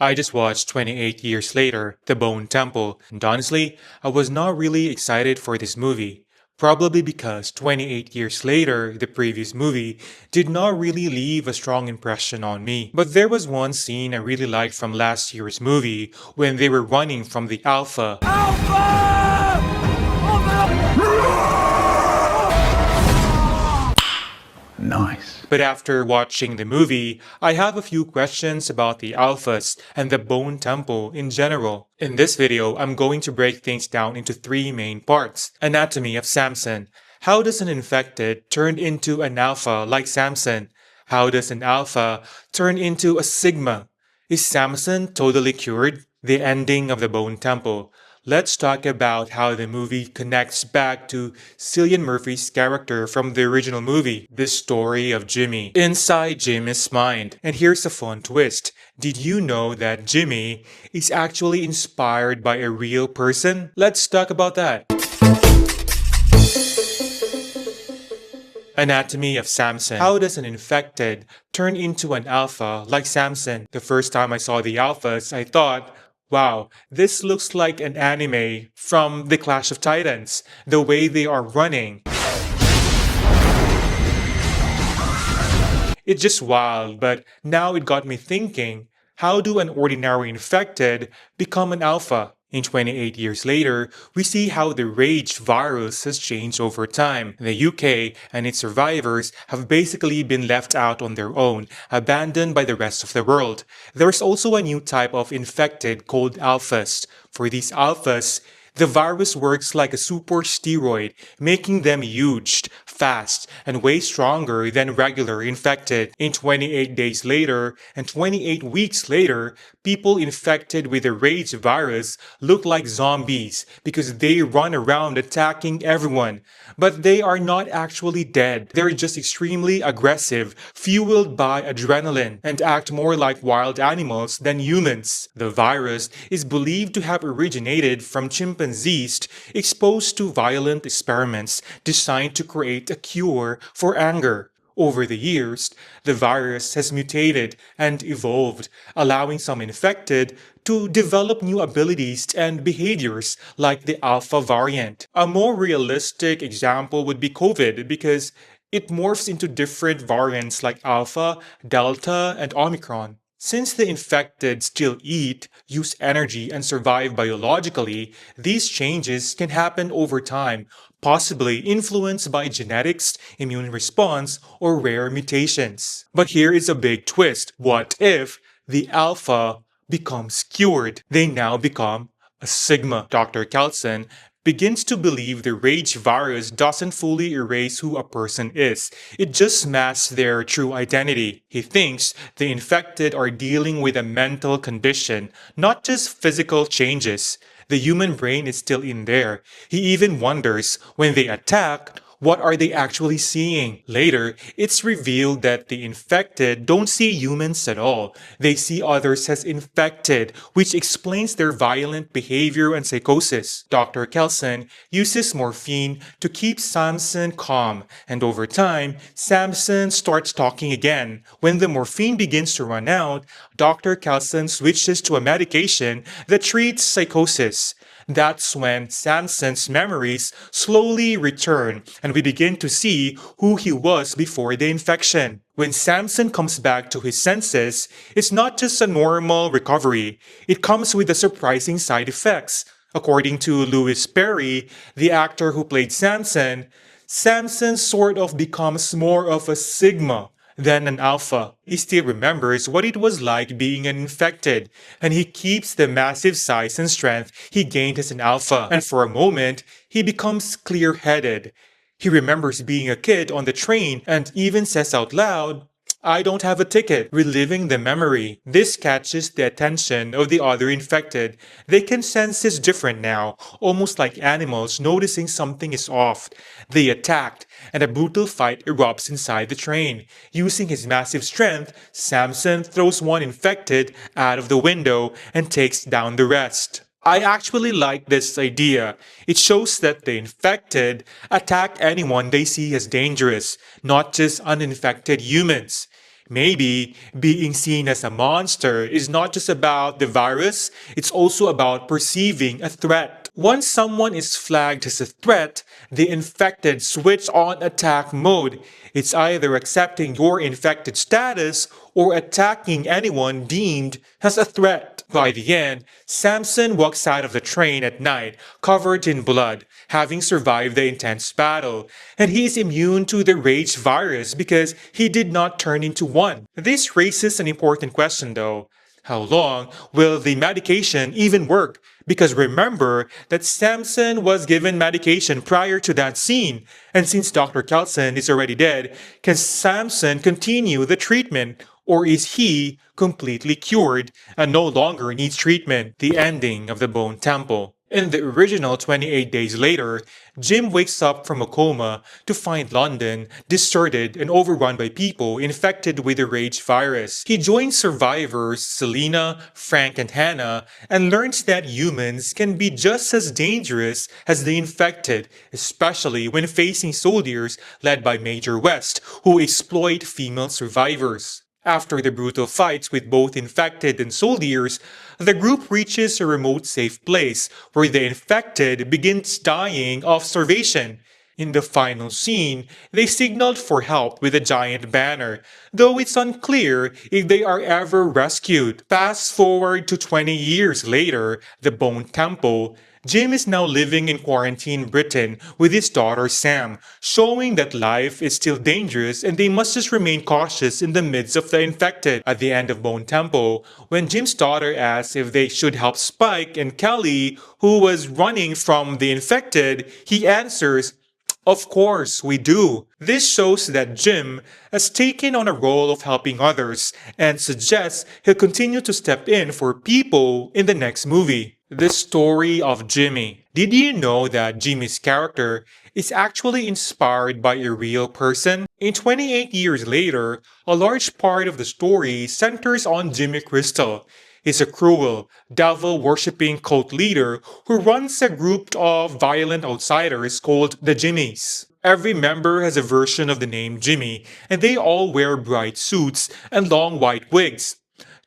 I just watched 28 Years Later, The Bone Temple, and honestly, I was not really excited for this movie. Probably because 28 Years Later, the previous movie, did not really leave a strong impression on me. But there was one scene I really liked from last year's movie when they were running from the Alpha. Nice. But after watching the movie, I have a few questions about the Alphas and the Bone Temple in general. In this video, I'm going to break things down into three main parts. Anatomy of Samson. How does an infected turn into an alpha like Samson? How does an alpha turn into a sigma? Is Samson totally cured? The ending of the Bone Temple. Let's talk about how the movie connects back to Cillian Murphy's character from the original movie, the story of Jimmy, inside Jimmy's mind. And here's a fun twist. Did you know that Jimmy is actually inspired by a real person? Let's talk about that. Anatomy of Samson. How does an infected turn into an alpha like Samson? The first time I saw the alphas, I thought, wow, this looks like an anime from the Clash of Titans, the way they are running. It's just wild, but now it got me thinking, how do an ordinary infected become an alpha? In 28 years later, we see how the rage virus has changed over time. The UK and its survivors have basically been left out on their own, abandoned by the rest of the world. There's also a new type of infected called alphas. For these alphas, the virus works like a super steroid, making them huge, fast, and way stronger than regular infected. In 28 days later and 28 weeks later, people infected with the rage virus look like zombies because they run around attacking everyone. But they are not actually dead. They're just extremely aggressive, fueled by adrenaline, and act more like wild animals than humans. The virus is believed to have originated from chimpanzees exposed to violent experiments designed to create a cure for anger. Over the years, the virus has mutated and evolved, allowing some infected to develop new abilities and behaviors like the Alpha variant. A more realistic example would be COVID because it morphs into different variants like Alpha, Delta, and Omicron. Since the infected still eat, use energy, and survive biologically, these changes can happen over time, possibly influenced by genetics, immune response, or rare mutations. But here is a big twist. What if the alpha becomes cured? They now become a sigma. Dr. Kelson begins to believe the rage virus doesn't fully erase who a person is. It just masks their true identity. He thinks the infected are dealing with a mental condition, not just physical changes. The human brain is still in there. He even wonders, when they attack, what are they actually seeing? Later, it's revealed that the infected don't see humans at all. They see others as infected, which explains their violent behavior and psychosis. Dr. Kelson uses morphine to keep Samson calm, and over time, Samson starts talking again. When the morphine begins to run out, Dr. Kelson switches to a medication that treats psychosis. That's when Samson's memories slowly return and we begin to see who he was before the infection. When Samson comes back to his senses, it's not just a normal recovery. It comes with a surprising side effects. According to Louis Perry, the actor who played Samson, Samson sort of becomes more of a sigma than an alpha. He still remembers what it was like being an infected, and he keeps the massive size and strength he gained as an alpha. And for a moment, he becomes clear-headed. He remembers being a kid on the train and even says out loud, "I don't have a ticket," reliving the memory. This catches the attention of the other infected. They can sense it's different now, almost like animals noticing something is off. They attacked, and a brutal fight erupts inside the train. Using his massive strength, Samson throws one infected out of the window and takes down the rest. I actually like this idea. It shows that the infected attack anyone they see as dangerous, not just uninfected humans. Maybe being seen as a monster is not just about the virus, it's also about perceiving a threat. Once someone is flagged as a threat, the infected switch on attack mode. It's either accepting your infected status or attacking anyone deemed as a threat. By the end, Samson walks out of the train at night, covered in blood, having survived the intense battle, and he is immune to the rage virus because he did not turn into one. This raises an important question though. How long will the medication even work? Because remember that Samson was given medication prior to that scene, and since Dr. Kelson is already dead, can Samson continue the treatment? Or is he completely cured and no longer needs treatment? The ending of the Bone Temple. In the original 28 Days Later, Jim wakes up from a coma to find London deserted and overrun by people infected with the rage virus. He joins survivors Selena, Frank, and Hannah and learns that humans can be just as dangerous as the infected, especially when facing soldiers led by Major West, who exploit female survivors. After the brutal fights with both infected and soldiers, the group reaches a remote safe place where the infected begins dying of starvation. In the final scene, they signaled for help with a giant banner, though it's unclear if they are ever rescued. Fast forward to 20 years later, the Bone Temple. Jim is now living in quarantine Britain with his daughter Sam, showing that life is still dangerous and they must just remain cautious in the midst of the infected. At the end of Bone Temple, when Jim's daughter asks if they should help Spike and Kelly, who was running from the infected, he answers, "Of course, we do." This shows that Jim has taken on a role of helping others and suggests he'll continue to step in for people in the next movie. The story of Jimmy. Did you know that Jimmy's character is actually inspired by a real person? In 28 years later, a large part of the story centers on Jimmy Crystal. He's a cruel, devil-worshipping cult leader who runs a group of violent outsiders called the Jimmies. Every member has a version of the name Jimmy, and they all wear bright suits and long white wigs.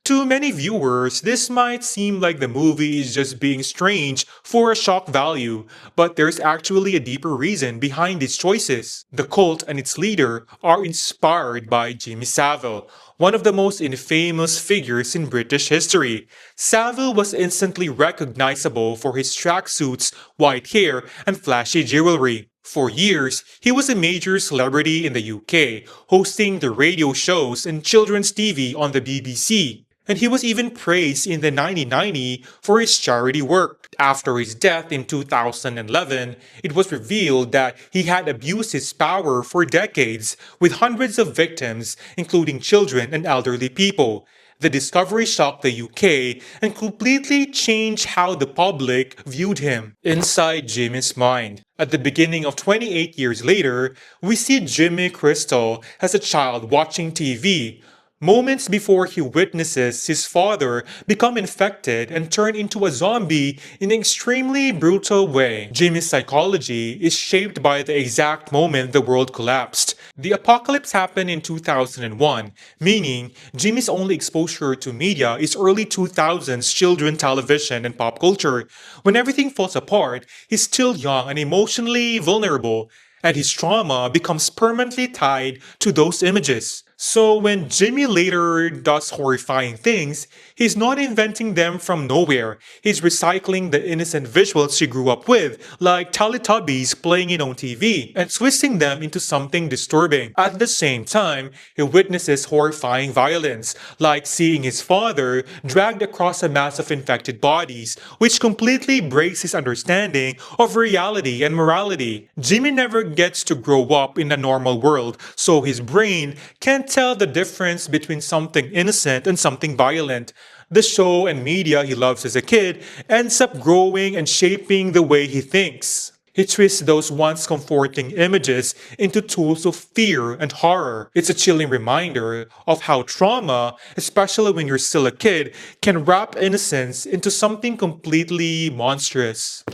To many viewers, this might seem like the movie is just being strange for a shock value, but there's actually a deeper reason behind its choices. The cult and its leader are inspired by Jimmy Savile, one of the most infamous figures in British history. Savile was instantly recognizable for his tracksuits, white hair, and flashy jewelry. For years, he was a major celebrity in the UK, hosting the radio shows and children's TV on the BBC. And he was even praised in the 1990 for his charity work. After his death in 2011, it was revealed that he had abused his power for decades, with hundreds of victims, including children and elderly people. The discovery shocked the UK and completely changed how the public viewed him. Inside Jimmy's mind. At the beginning of 28 years later, we see Jimmy Crystal as a child watching TV. Moments before he witnesses his father become infected and turn into a zombie in an extremely brutal way. Jimmy's psychology is shaped by the exact moment the world collapsed. The apocalypse happened in 2001, meaning Jimmy's only exposure to media is early 2000s children television and pop culture. When everything falls apart, he's still young and emotionally vulnerable, and his trauma becomes permanently tied to those images. So when Jimmy later does horrifying things, he's not inventing them from nowhere. He's recycling the innocent visuals she grew up with, like Teletubbies playing it on TV, and twisting them into something disturbing. At the same time, he witnesses horrifying violence, like seeing his father dragged across a mass of infected bodies, which completely breaks his understanding of reality and morality. Jimmy never gets to grow up in a normal world, so his brain can't tell the difference between something innocent and something violent. The show and media he loves as a kid ends up growing and shaping the way he thinks. He twists those once comforting images into tools of fear and horror. It's a chilling reminder of how trauma, especially when you're still a kid, can wrap innocence into something completely monstrous.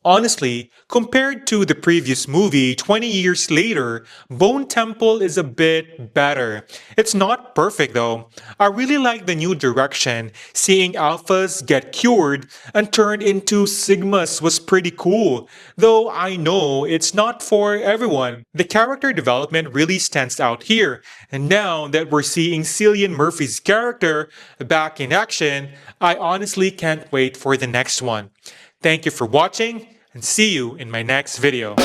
Honestly, compared to the previous movie 20 years later, Bone Temple is a bit better. It's not perfect though. I really like the new direction. Seeing alphas get cured and turned into sigmas was pretty cool, though I know it's not for everyone. The character development really stands out here, and now that we're seeing Cillian Murphy's character back in action, I honestly can't wait for the next one. Thank you for watching and see you in my next video.